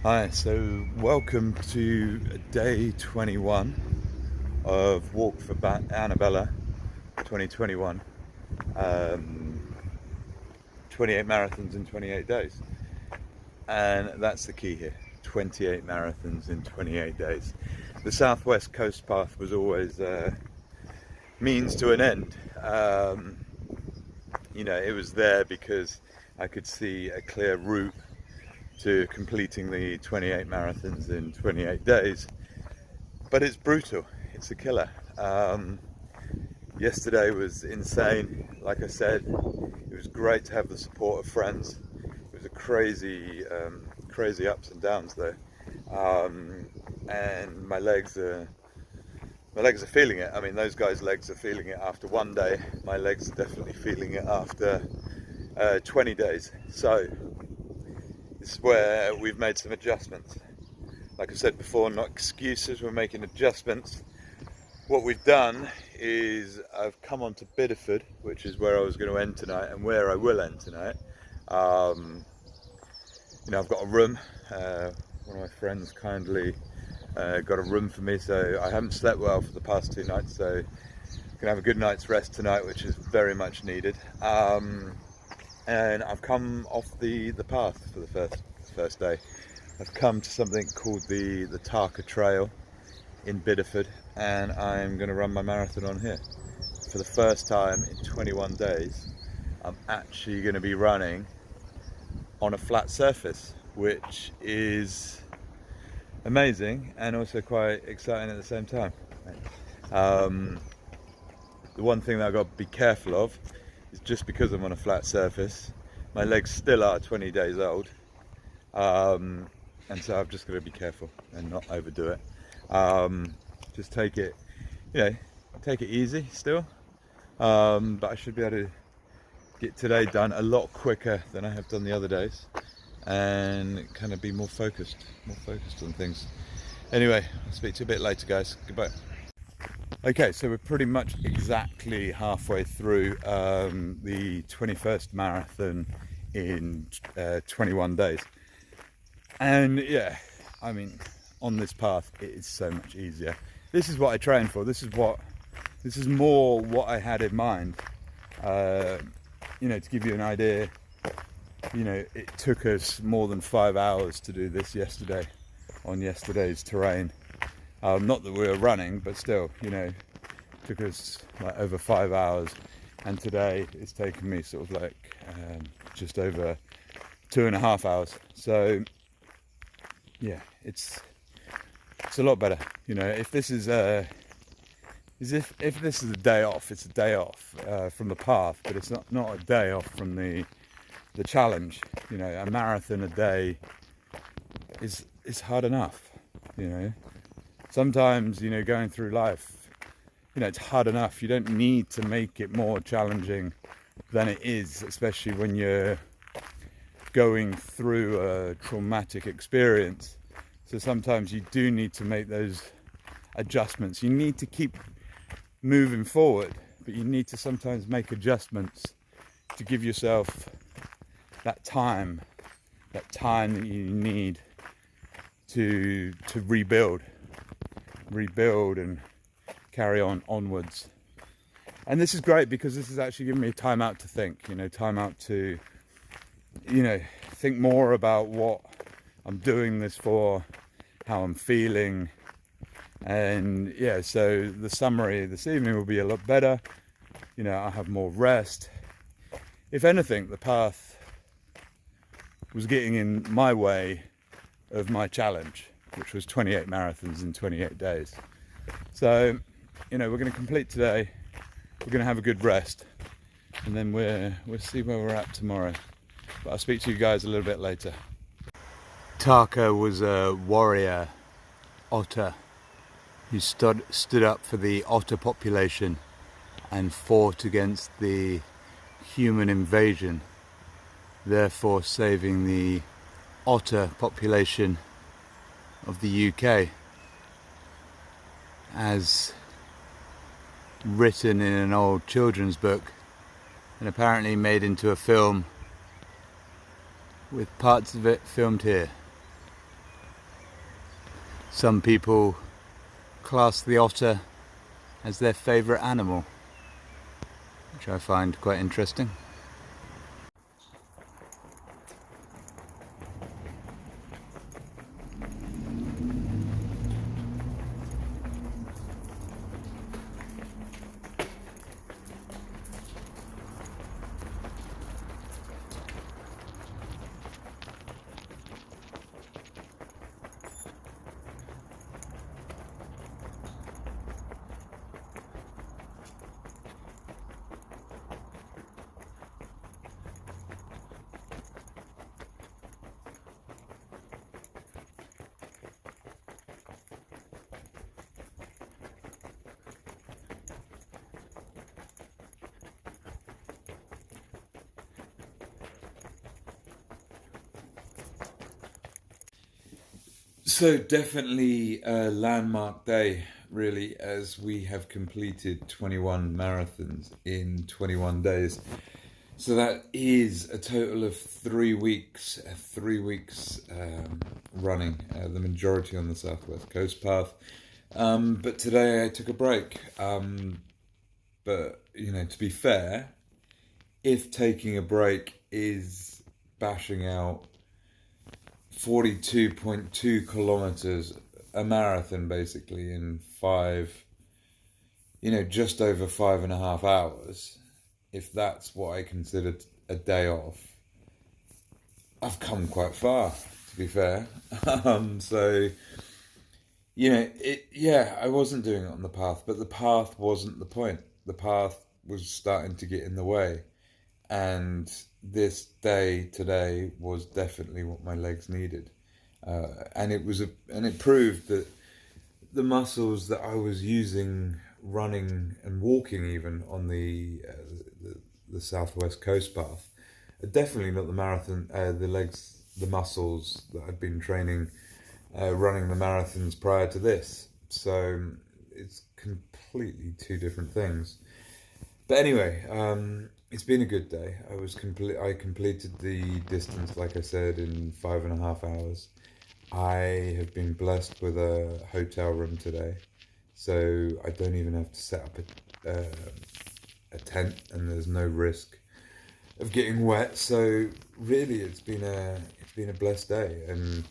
Hi, so welcome to day 21 of Walk for AnaBella 2021. 28 marathons in 28 days. And that's the key here, 28 marathons in 28 days. The Southwest Coast Path was always means to an end. It was there because I could see a clear route to completing the 28 marathons in 28 days. But it's brutal, it's a killer. Yesterday was insane. Like I said, it was great to have the support of friends. It was a crazy ups and downs there, and my legs are feeling it. I mean, those guys' legs are feeling it after one day. My legs are definitely feeling it after 20 days. So this is where we've made some adjustments. Like I said before, not excuses, we're making adjustments. What we've done is I've come on to Bideford, which is where I was going to end tonight and where I will end tonight. I've got a room. One of my friends kindly got a room for me, so I haven't slept well for the past 2 nights, so I'm going to have a good night's rest tonight, which is very much needed. And I've come off the path for the first day. I've come to something called the Tarka Trail in Bideford, and I'm going to run my marathon on here. For the first time in 21 days, I'm actually going to be running on a flat surface, which is amazing and also quite exciting at the same time. The one thing that I've got to be careful of is just because I'm on a flat surface, my legs still are 20 days old, and so I've just got to be careful and not overdo it. Just take it easy still, but I should be able to get today done a lot quicker than I have done the other days, and kind of be more focused on things. Anyway, I'll speak to you a bit later, guys. Goodbye. Okay, so we're pretty much exactly halfway through the 21st marathon in 21 days. And yeah, I mean, on this path, it is so much easier. This is what I trained for. This is more what I had in mind. To give you an idea, it took us more than 5 hours to do this yesterday on yesterday's terrain. Not that we were running, but still, took us like over 5 hours. And today it's taken me sort of like just over 2.5 hours. So yeah, it's a lot better. If this is if this is a day off, it's a day off from the path, but it's not a day off from the challenge. A marathon a day is hard enough. Sometimes going through life, it's hard enough. You don't need to make it more challenging than it is, especially when you're going through a traumatic experience. So sometimes you do need to make those adjustments. You need to keep moving forward, but you need to sometimes make adjustments to give yourself that time that you need to rebuild and carry onwards. And this is great because this is actually giving me time out to think, time out to think more about what I'm doing this for, how I'm feeling. And yeah, so the summary this evening will be a lot better. I have more rest. If anything, the path was getting in my way of my challenge, which was 28 marathons in 28 days. So, we're going to complete today. We're going to have a good rest, and then we'll see where we're at tomorrow. But I'll speak to you guys a little bit later. Tarka was a warrior otter who stood up for the otter population and fought against the human invasion, therefore saving the otter population of the UK, as written in an old children's book and apparently made into a film, with parts of it filmed here. Some people class the otter as their favourite animal, which I find quite interesting. So definitely a landmark day, really, as we have completed 21 marathons in 21 days. So that is a total of 3 weeks, running, the majority on the Southwest Coast Path. But today I took a break. But, to be fair, if taking a break is bashing out 42.2 kilometers, a marathon basically, in just over 5.5 hours, if that's what I considered a day off, I've come quite far, to be fair. So, I wasn't doing it on the path, but the path wasn't the point. The path was starting to get in the way. And this day today was definitely what my legs needed, and it proved that the muscles that I was using running and walking, even on the Southwest Coast Path, are definitely not the marathon. The muscles that I'd been training running the marathons prior to this. So it's completely two different things. But anyway, it's been a good day. I completed the distance, like I said, in 5.5 hours. I have been blessed with a hotel room today, so I don't even have to set up a tent, and there's no risk of getting wet. So really, it's been a blessed day, and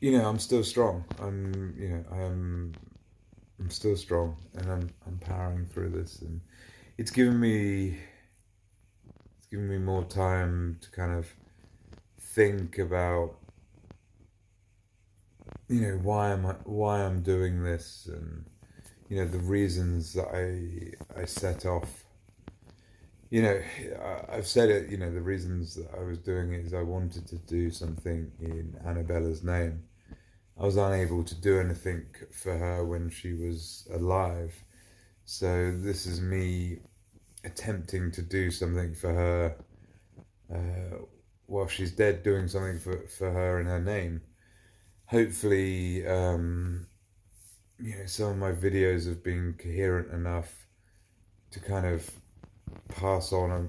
I'm still strong. I'm still strong, and I'm powering through this, and it's given me more time to kind of think about why I'm doing this, and the reasons that I set off. I've said it. The reasons that I was doing it is I wanted to do something in AnaBella's name. I was unable to do anything for her when she was alive. So this is me attempting to do something for her while she's dead, doing something for her in her name. Hopefully, some of my videos have been coherent enough to kind of pass on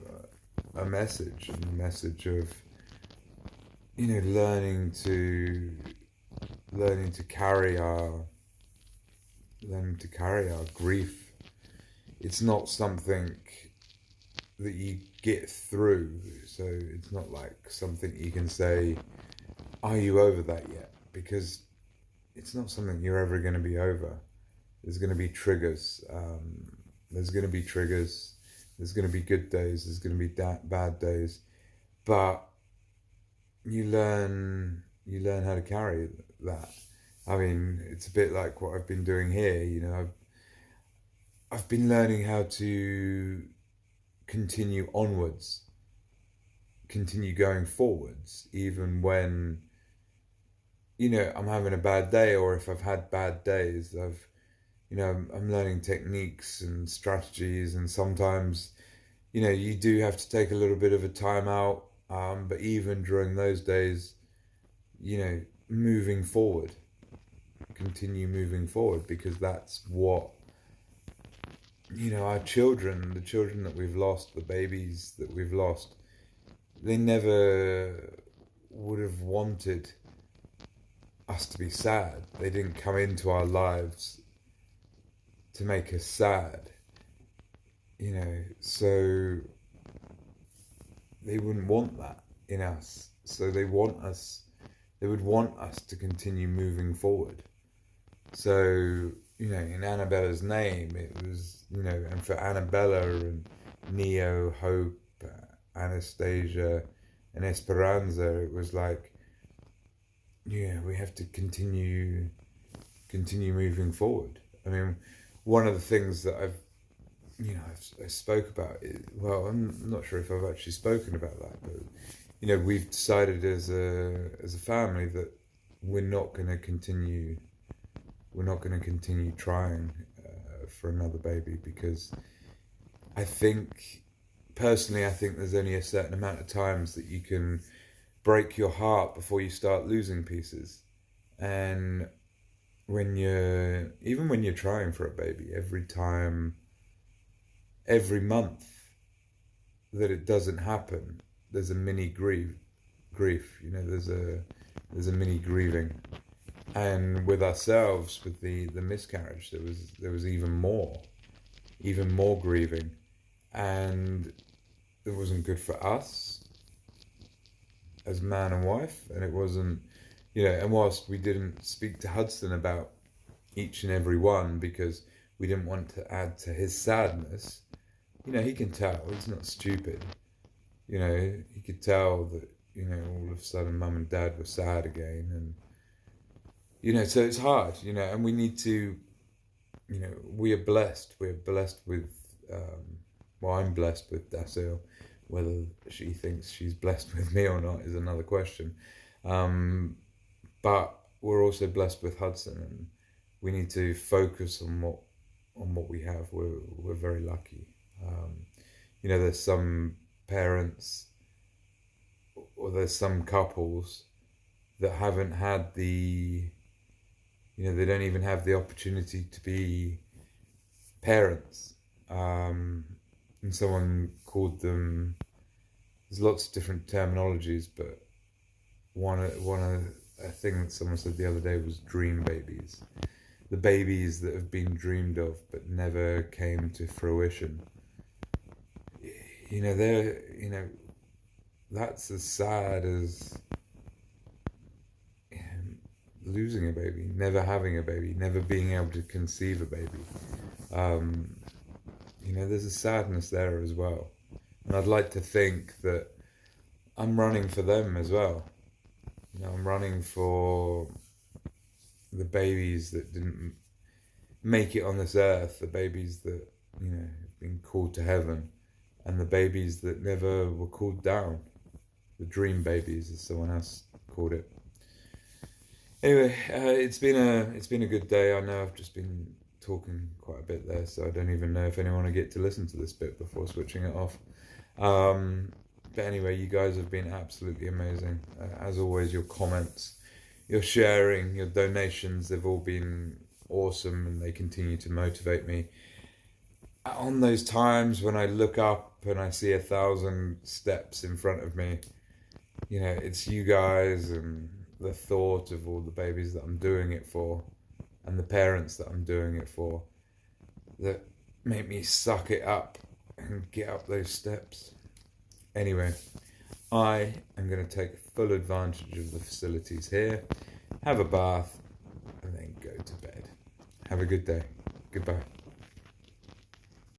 a message, and a message of, learning to carry our grief. It's not something that you get through, so it's not like something you can say, are you over that yet? Because it's not something you're ever going to be over. There's going to be triggers. There's going to be good days, there's going to be bad days, but you learn how to carry that. I mean, it's a bit like what I've been doing here. I've been learning how to continue onwards, continue going forwards, even when I'm having a bad day, or if I've had bad days. I'm learning techniques and strategies, and sometimes you do have to take a little bit of a time out, but even during those days, moving forward, continue moving forward, because that's what our children, the children that we've lost, the babies that we've lost, they never would have wanted us to be sad. They didn't come into our lives to make us sad, so they wouldn't want that in us. So they would want us to continue moving forward. So, in AnaBella's name, it was, and for AnaBella and Neo, Hope, Anastasia, and Esperanza, it was like, we have to continue moving forward. I mean, one of the things that I spoke about it, well, I'm not sure if I've actually spoken about that, but we've decided as a family that we're not going to continue trying for another baby, because I think there's only a certain amount of times that you can break your heart before you start losing pieces. And when you're trying for a baby, every month that it doesn't happen, there's a mini grief. There's a mini grieving. And with ourselves, with the miscarriage, there was even more grieving, and it wasn't good for us as man and wife, and it wasn't, and whilst we didn't speak to Hudson about each and every one because we didn't want to add to his sadness, he can tell, he's not stupid, he could tell that, all of a sudden mum and dad were sad again, and so it's hard, and we need to, we're blessed with, I'm blessed with Dasil. Whether she thinks she's blessed with me or not is another question. But we're also blessed with Hudson, and we need to focus on what we have. We're very lucky. There's some parents, or there's some couples that haven't had they don't even have the opportunity to be parents. And someone called them, there's lots of different terminologies, but a thing that someone said the other day was dream babies. The babies that have been dreamed of but never came to fruition. That's as sad as losing a baby, never having a baby, never being able to conceive a baby. There's a sadness there as well. And I'd like to think that I'm running for them as well. I'm running for the babies that didn't make it on this earth, the babies that, have been called to heaven, and the babies that never were called down. The dream babies, as someone else called it. Anyway, it's been a good day. I know I've just been talking quite a bit there, so I don't even know if anyone will get to listen to this bit before switching it off. But anyway, you guys have been absolutely amazing. As always, your comments, your sharing, your donations, they've all been awesome, and they continue to motivate me. On those times when I look up and I see 1,000 steps in front of me, it's you guys and the thought of all the babies that I'm doing it for, and the parents that I'm doing it for, that make me suck it up and get up those steps. Anyway, I am going to take full advantage of the facilities here, have a bath, and then go to bed. Have a good day. Goodbye.